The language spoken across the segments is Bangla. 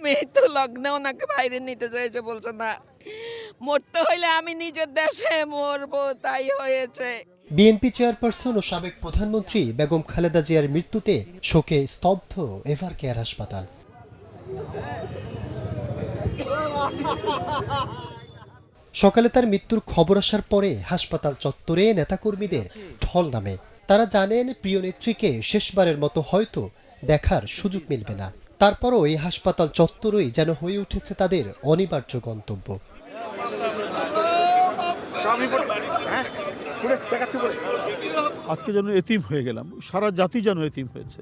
মৃত্যু লগ্নে ওনাকে বাইরে নিতে চাইছে, বলছে না মরতে হইলে আমি নিজের দেশে মরবো, তাই হয়েছে। বিএনপি চেয়ারপারসন ও সাবেক প্রধানমন্ত্রী বেগম খালেদা জিয়ার মৃত্যুতে শোকে স্তব্ধ এভার কেয়ার হাসপাতাল। সকালে তার মৃত্যুর খবর আসার পরে হাসপাতাল চত্বরে নেতাকর্মীদের ঢল নামে। তারা জানেন প্রিয় নেত্রীকে শেষবারের মতো হয়তো দেখার সুযোগ মিলবে না। তারপরও এই হাসপাতাল চত্বরই যেন হয়ে উঠেছে তাদের অনিবার্য গন্তব্য। আজকে যেন এতিম হয়ে গেলাম, সারা জাতি যেন এতিম হয়েছে।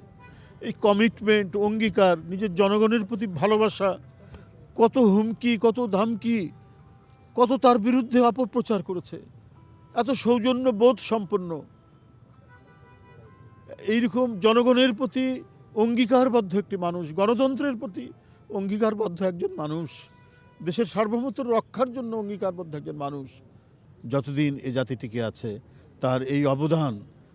এই কমিটমেন্ট, অঙ্গীকার, নিজের জনগণের প্রতি ভালোবাসা, কত হুমকি, কত ধামকি, কত তার বিরুদ্ধে অপপ্রচার করেছে। এত সৌজন্য বোধ সম্পন্ন, এইরকম জনগণের প্রতি অঙ্গীকারবদ্ধ একটি মানুষ, গণতন্ত্রের প্রতি অঙ্গীকারবদ্ধ একজন মানুষ, দেশের সার্বভৌমত্ব রক্ষার জন্য অঙ্গীকারবদ্ধ একজন মানুষ যতদিন এ জাতি টিকে আছে তার এই অবদান,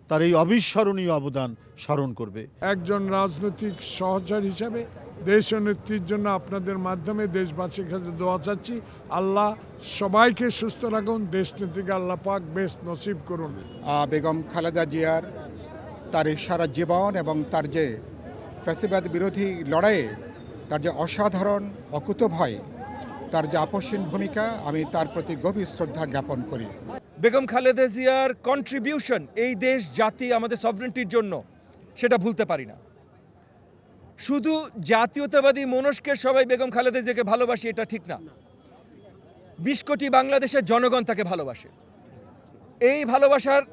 তার এই অবিস্মরণীয় অবদান স্মরণ করবে। একজন রাজনৈতিক সহচর হিসাবে দেশ ও নেত্রীর জন্য আপনাদের মাধ্যমে দেশবাসীর কাছে দোয়া চাচ্ছি। আল্লাহ সবাইকে সুস্থ রাখুন, দেশ নেত্রীকে আল্লাহ পাক বেশ নসিব করুন। বেগম খালেদা জিয়ার তার এই সারা জীবন এবং তার যে ফ্যাসিবাদ বিরোধী লড়াইয়ে তার যে অসাধারণ অকুতভয়, তার যে আপসহীন ভূমিকা, আমি তার প্রতি গভীর শ্রদ্ধা জ্ঞাপন করি। বেগম খালেদা জিয়ার কন্ট্রিবিউশন এই দেশ, জাতি, আমাদের সভরেন্টির জন্য, সেটা ভুলতে পারি না। শুধু জাতীয়তাবাদী মনস্কে সবাই বেগম খালেদা জিয়াকে ভালোবাসি এটা ঠিক না। ২০ কোটি বাংলাদেশের জনগণ তাকে ভালোবাসে। এই ভালোবাসার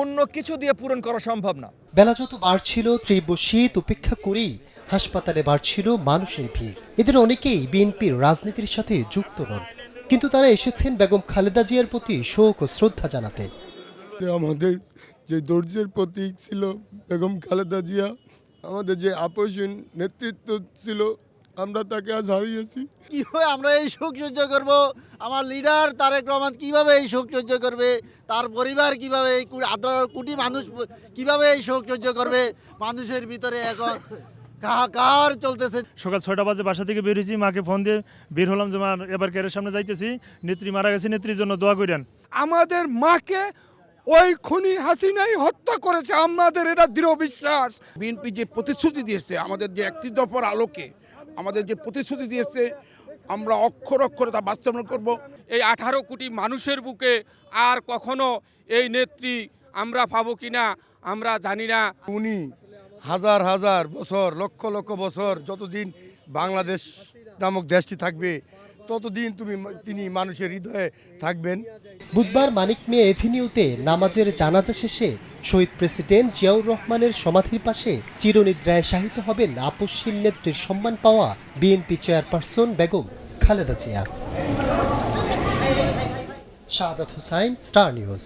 অন্য কিছু দিয়ে পূরণ করা সম্ভব না। বেলা যত বাড়ছিল, তীব্র শীত উপেক্ষা করেই হাসপাতালে বাড়ছিল মানুষের ভিড়। এদের অনেকেই বিএনপির রাজনীতির সাথে যুক্ত নন, কিন্তু তারা এসেছেন বেগম খালেদা জিয়ার প্রতি শোক ও শ্রদ্ধা জানাতে। আমাদের যে ধৈর্যের প্রতীক ছিল বেগম খালেদা জিয়া, আমাদের যে আপসহীন নেতৃত্ব ছিল, আমরা তাকে আজ হারিয়েছি। কীভাবে আমরা এই শোক সহ্য করব? আমার লিডার তারেক রহমান কিভাবে এই শোক সহ্য করবে? তার পরিবার কিভাবে, এই ১৮ কোটি মানুষ কিভাবে এই শোক সহ্য করবে? মানুষের ভিতরে এখন হাহাকার চলতেছে। সকাল ৬টা বাজে বাসা থেকে বেরিয়েছি, মাকে ফোন দিয়ে বের হলাম যে মা এবার কেয়ারের সামনে যাইতেছি, নেত্রী মারা গেছে, নেত্রীর জন্য দোয়া করেন। আমাদের মাকে ওই খুনি হাসিনাই হত্যা করেছে, আমাদের এটা দৃঢ় বিশ্বাস। বিএনপি যে প্রতিশ্রুতি দিয়েছে, আমাদের যে ৩১ দফার আলোকে আমাদের যে প্রতিশ্রুতি দিয়েছে, আমরা অক্ষর অক্ষরে তা বাস্তবায়ন করব। এই 18 কোটি মানুষের বুকে আর কখনো এই নেত্রী আমরা পাবো কিনা আমরা জানি না। উনি হাজার হাজার বছর, লক্ষ লক্ষ বছর যতদিন বাংলাদেশ নামক দেশটি থাকবে, ততদিন তিনি মানুষের হৃদয়ে থাকবেন। বুধবার মানিক মিয়া এভিনিউতে নামাজের জানাজা শেষে শহীদ প্রেসিডেন্ট জিয়াউর রহমানের সমাধির পাশে চিরনিদ্রায় শায়িত হবেন আপসহীন নেত্রীর সম্মান পাওয়া বিএনপি চেয়ারপারসন বেগম খালেদা জিয়া। শাহাদাত হুসাইন, স্টার নিউজ।